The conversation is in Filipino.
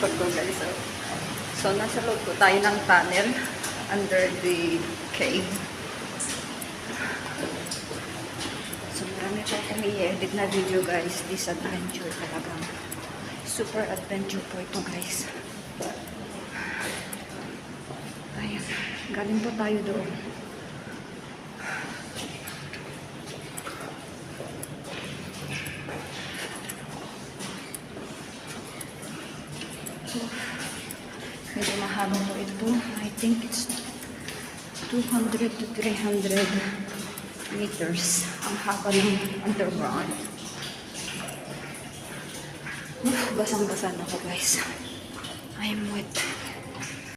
likod ko guys. So nasa loob po tayo ng tunnel under the cave. So marami pa kami i-edit na video guys. This adventure talagang super adventure po ito guys. Ayan. Galing po tayo doon. Medyo mahaba po ito. I think it's 200 to 300 meters ang haba ng underground. Basang-basa na ako guys. I am wet.